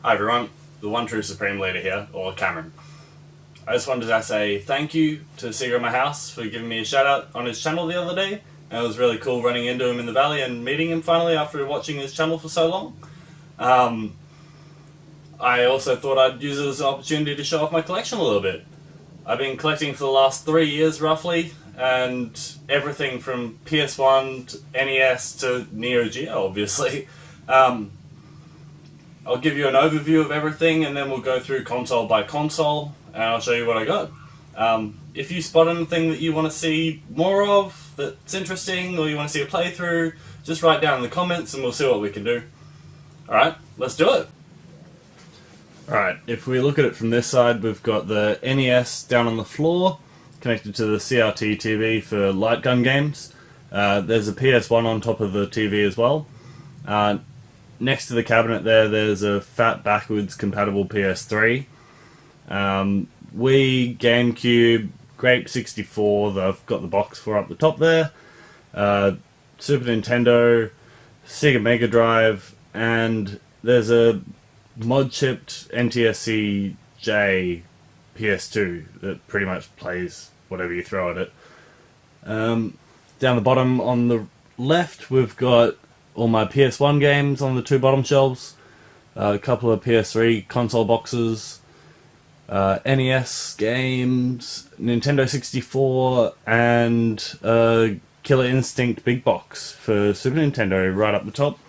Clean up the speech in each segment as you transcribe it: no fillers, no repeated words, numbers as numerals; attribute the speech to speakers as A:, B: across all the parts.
A: Hi everyone, the one true Supreme Leader here, or Cameron. I just wanted to say thank you to Seeger in my house for giving me a shout out on his channel the other day. And it was really cool running into him in the valley and meeting him finally after watching his channel for so long. I also thought I'd use it as an opportunity to show off my collection a little bit. I've been collecting for the last 3 years roughly, and everything from PS1 to NES to Neo Geo obviously. I'll give you an overview of everything and then we'll go through console by console and I'll show you what I got. If you spot anything that you want to see more of, that's interesting, or you want to see a playthrough, just write down in the comments and we'll see what we can do. Alright, let's do it! Alright, if we look at it from this side, we've got the NES down on the floor, connected to the CRT TV for light gun games. There's a PS1 on top of the TV as well. Next to the cabinet there's a fat backwards compatible PS3. Wii, GameCube, Grape 64 that I've got the box for up the top there. Super Nintendo, Sega Mega Drive, and there's a mod-chipped NTSC-J PS2 that pretty much plays whatever you throw at it. Down the bottom on the left we've got all my PS1 games on the two bottom shelves, a couple of PS3 console boxes, NES games, Nintendo 64, and a Killer Instinct big box for Super Nintendo right up the top,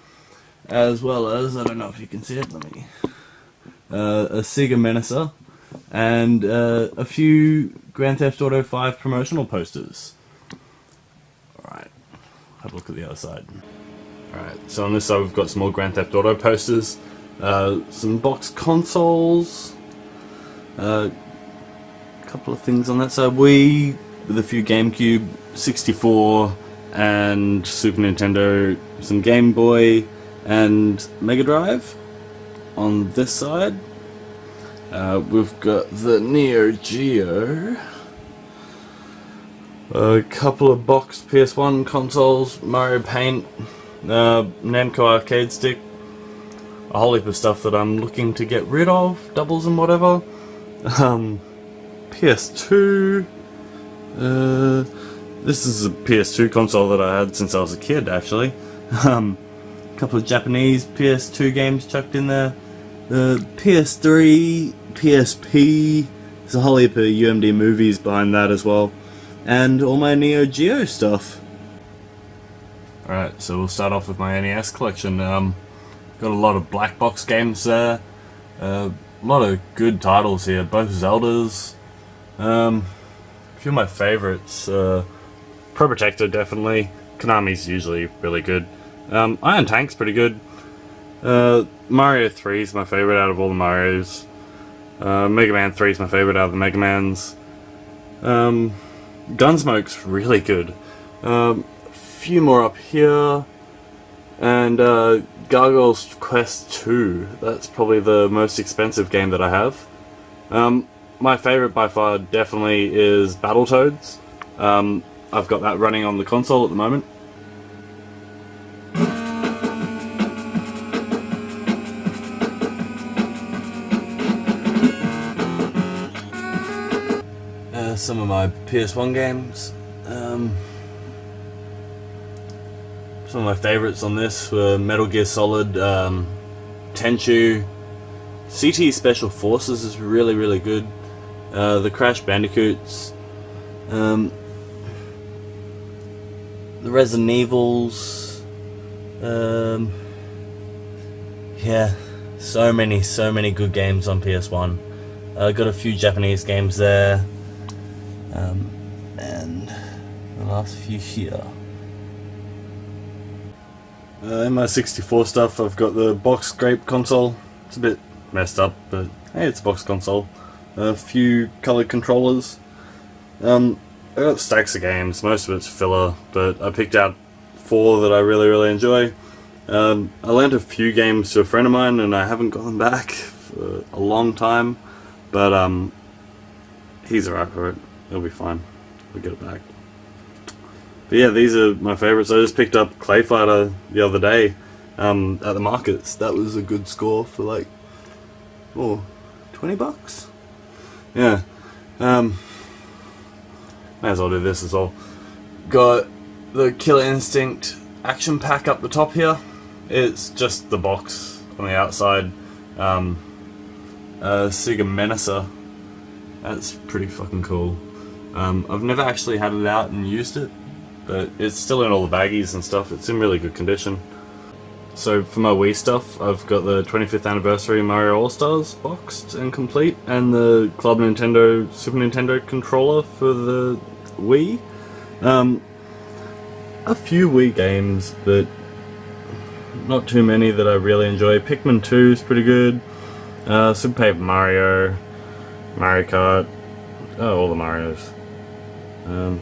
A: as well as, I don't know if you can see it, let me, a Sega Menacer, and a few Grand Theft Auto 5 promotional posters. Alright, have a look at the other side. Alright, so on this side we've got some more Grand Theft Auto posters, some box consoles, a couple of things on that side, Wii, with a few GameCube, 64, and Super Nintendo, some Game Boy, and Mega Drive. On this side, we've got the Neo Geo, a couple of boxed PS1 consoles, Mario Paint, Namco arcade stick, a whole heap of stuff that I'm looking to get rid of, doubles and whatever. PS2. This is a PS2 console that I had since I was a kid, actually. A couple of Japanese PS2 games chucked in there. PS3, PSP. There's a whole heap of UMD movies behind that as well, and all my Neo Geo stuff. Alright, so we'll start off with my NES collection. Got a lot of black box games there. A lot of good titles here, both Zeldas. A few of my favourites. Pro Protector definitely. Konami's usually really good. Iron Tank's pretty good. Mario 3 is my favourite out of all the Marios. Mega Man 3 is my favourite out of the Mega Mans. Gunsmoke's really good. Few more up here, and Gargoyle's Quest 2. That's probably the most expensive game that I have. My favourite by far definitely is Battletoads. I've got that running on the console at the moment. Some of my PS1 games. Some of my favourites on this were Metal Gear Solid, Tenchu, CT Special Forces is really, really good, the Crash Bandicoots, the Resident Evils, yeah, so many good games on PS1. Got a few Japanese games there, and the last few here. In my 64 stuff, I've got the box Grape console. It's a bit messed up, but hey, it's a box console. A few coloured controllers. I got stacks of games, most of it's filler, but I picked out 4 that I really enjoy. I lent a few games to a friend of mine and I haven't got them back for a long time, but he's alright for it. It'll be fine. We'll get it back. But yeah, these are my favourites. I just picked up Clay Fighter the other day at the markets. That was a good score for like Oh, $20? Yeah. May as well do this as well. Got the Killer Instinct action pack up the top here. It's just the box on the outside. Sega Menacer. That's pretty fucking cool. I've never actually had it out and used it, but it's still in all the baggies and stuff. It's in really good condition. So for my Wii stuff, I've got the 25th anniversary Mario All-Stars boxed and complete, and the Club Nintendo Super Nintendo controller for the Wii. A few Wii games, but not too many that I really enjoy. Pikmin 2 is pretty good. Super Paper Mario, Mario Kart, all the Marios. Let me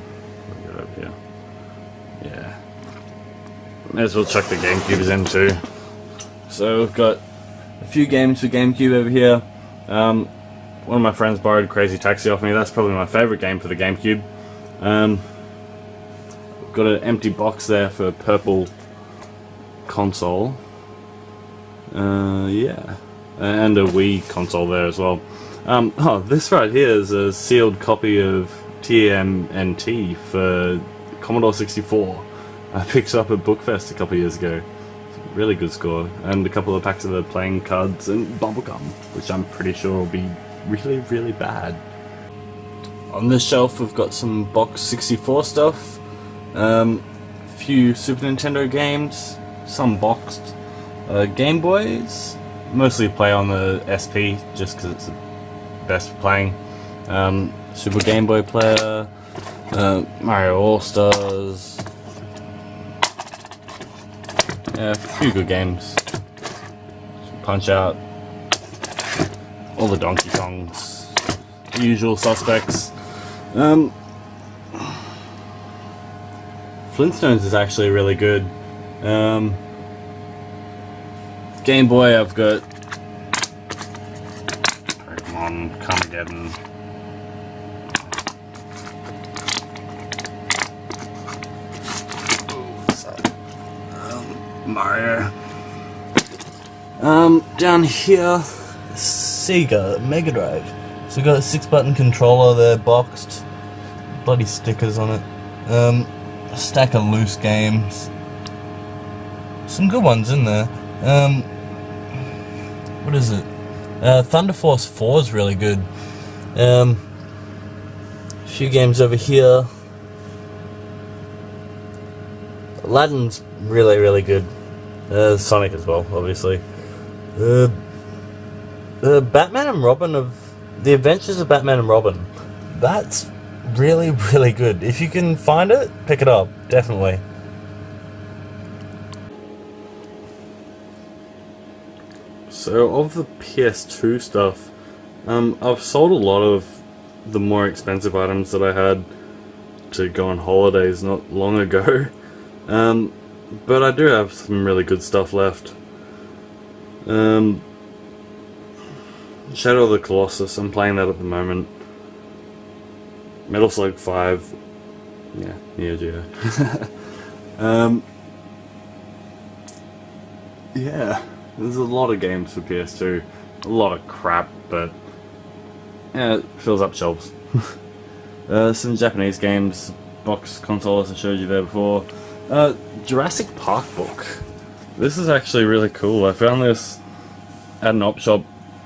A: get up here. Yeah. May as well chuck the GameCubes in too. So we've got a few games for GameCube over here. One of my friends borrowed Crazy Taxi off me. That's probably my favourite game for the GameCube. Got an empty box there for purple console. Yeah. And a Wii console there as well. This right here is a sealed copy of TMNT for Commodore 64. I picked it up at Bookfest a couple of years ago. Really good score. And a couple of packs of the playing cards and bubblegum, which I'm pretty sure will be really, really bad. On this shelf we've got some Box 64 stuff. Few Super Nintendo games, some boxed. Game Boys, mostly play on the SP just because it's the best for playing. Super Game Boy player, Mario All-Stars. Yeah, a few good games. Punch Out, all the Donkey Kongs, the usual suspects. Flintstones is actually really good. Game Boy, I've got Pokemon, Carmageddon. Mario. Down here, Sega Mega Drive. So we've got a 6-button controller there, boxed. Bloody stickers on it. A stack of loose games. Some good ones in there. What is it? Thunder Force 4 is really good. A few games over here. Aladdin's really, really good. Sonic as well, obviously. Batman and Robin The Adventures of Batman and Robin. That's really, really good. If you can find it, pick it up, definitely. So, of the PS2 stuff, I've sold a lot of the more expensive items that I had to go on holidays not long ago. But I do have some really good stuff left. Shadow of the Colossus, I'm playing that at the moment. Metal Slug 5, yeah, Neo Geo. Yeah, there's a lot of games for PS2. A lot of crap, but yeah, it fills up shelves. Some Japanese games, box console as I showed you there before. Jurassic Park book. This is actually really cool. I found this at an op shop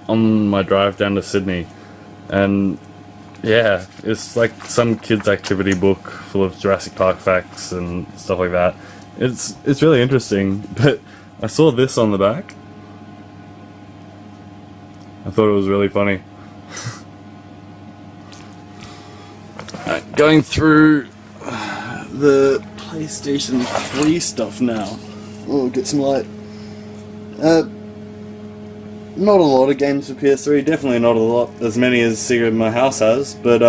A: on my drive down to Sydney, and yeah, it's like some kids' activity book full of Jurassic Park facts and stuff like that. It's really interesting, but I saw this on the back. I thought it was really funny. Right, going through the PlayStation 3 stuff now. Oh, get some light. Not a lot of games for PS3, definitely not a lot, as many as Sega in my house has, but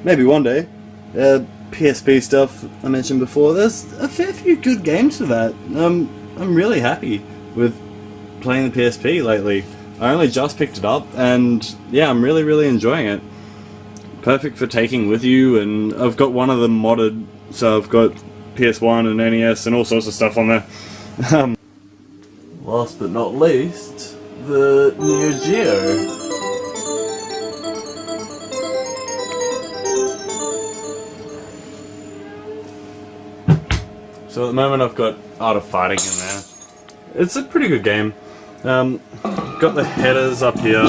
A: maybe one day. PSP stuff I mentioned before, there's a fair few good games for that. I'm really happy with playing the PSP lately. I only just picked it up, and yeah, I'm really, really enjoying it. Perfect for taking with you, and I've got one of them modded, so I've got PS1 and NES and all sorts of stuff on there. Last but not least, the Neo Geo. So at the moment I've got Art of Fighting in there. It's a pretty good game. Got the headers up here.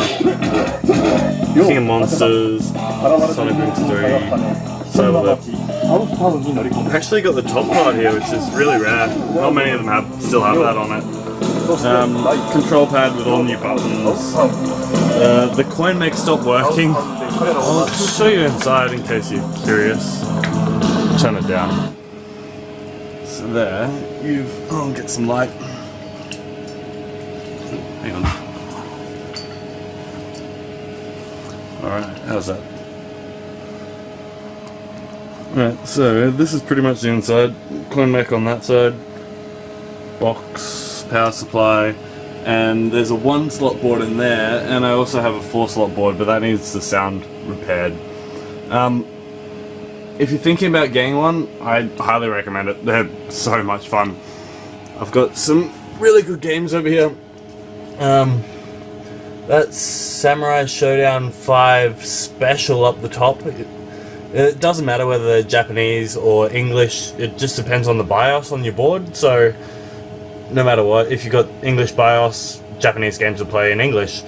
A: King of Monsters, Sonic Wings 3, Solo Left. I've actually got the top part here, which is really rare. Not many of them still have that on it. Control pad with all new buttons. The coin mech stopped working. I'll show you inside in case you're curious. Turn it down. So there, I'll get some light. Hang on. Alright, how's that? Alright, so this is pretty much the inside. Coin mech on that side. Box, power supply, and there's a 1-slot board in there, and I also have a 4-slot board, but that needs the sound repaired. If you're thinking about getting one, I highly recommend it. They're so much fun. I've got some really good games over here. That's Samurai Showdown 5 Special up the top. It doesn't matter whether they're Japanese or English, it just depends on the BIOS on your board, so no matter what, if you've got English BIOS, Japanese games will play in English.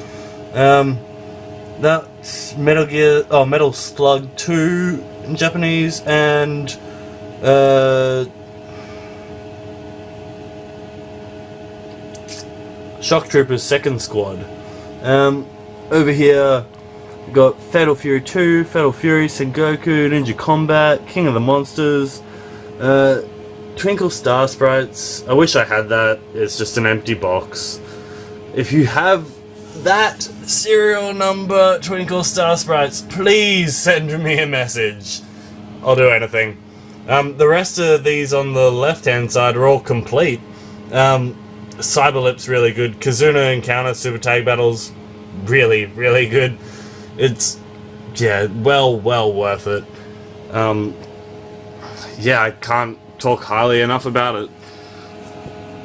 A: That's Metal Slug 2 in Japanese, and Shock Troopers Second Squad. Over here, we've got Fatal Fury 2, Fatal Fury, Sengoku, Ninja Combat, King of the Monsters, Twinkle Star Sprites. I wish I had that, it's just an empty box. If you have that serial number Twinkle Star Sprites, please send me a message. I'll do anything. The rest of these on the left hand side are all complete. Cyberlip's really good. Kazuna Encounter Super Tag Battles, really, really good. It's, yeah, well worth it. Yeah, I can't talk highly enough about it.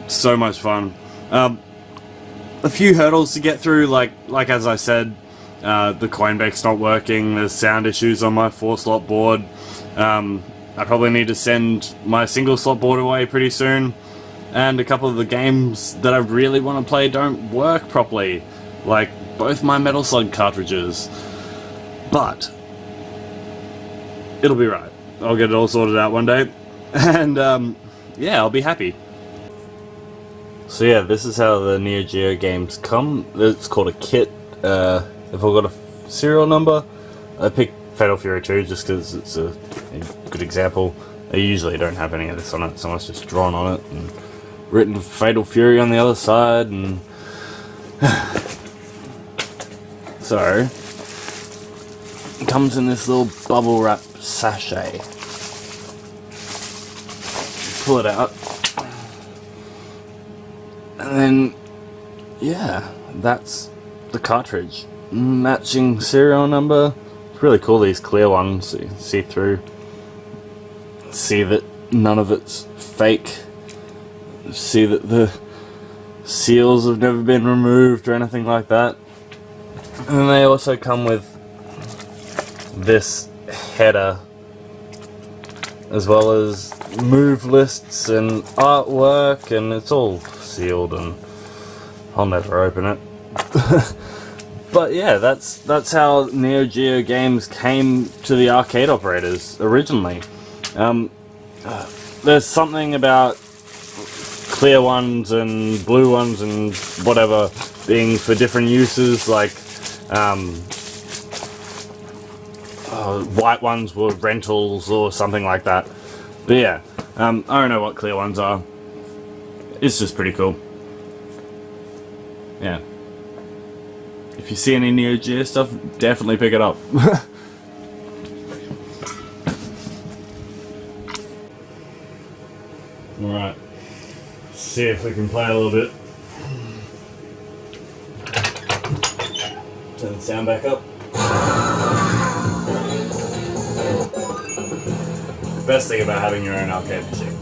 A: So much fun. A few hurdles to get through, like as I said, the Coinbake's not working, there's sound issues on my 4-slot board. I probably need to send my single slot board away pretty soon. And a couple of the games that I really want to play don't work properly, like both my Metal Slug cartridges. But it'll be right. I'll get it all sorted out one day, and yeah, I'll be happy. So yeah, this is how the Neo Geo games come. It's called a kit. If I've got a serial number, I picked Fatal Fury 2 just because it's a good example. I usually don't have any of this on it, so it's just drawn on it and written Fatal Fury on the other side, and so it comes in this little bubble wrap sachet. Pull it out, and then yeah, that's the cartridge. Matching serial number. It's really cool, these clear ones, so you can see through, see that none of it's fake. See that the seals have never been removed or anything like that. And then they also come with this header, as well as move lists and artwork, and it's all sealed, and I'll never open it. But yeah, that's how Neo Geo games came to the arcade operators originally. There's something about clear ones and blue ones and whatever being for different uses, like white ones were rentals or something like that. But yeah, I don't know what clear ones are. It's just pretty cool. Yeah. If you see any Neo Geo stuff, definitely pick it up. Alright. See if we can play a little bit. Turn the sound back up. The best thing about having your own arcade machine.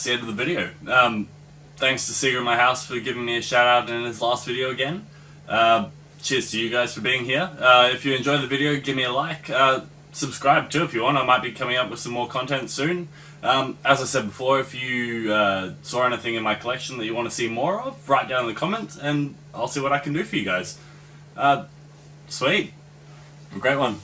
A: that's the end of the video. Thanks to Seeger in my house for giving me a shout out in his last video again. Cheers to you guys for being here. If you enjoyed the video, give me a like. Subscribe too if you want. I might be coming up with some more content soon. As I said before, if you saw anything in my collection that you want to see more of, write down in the comments and I'll see what I can do for you guys. Sweet. Great one.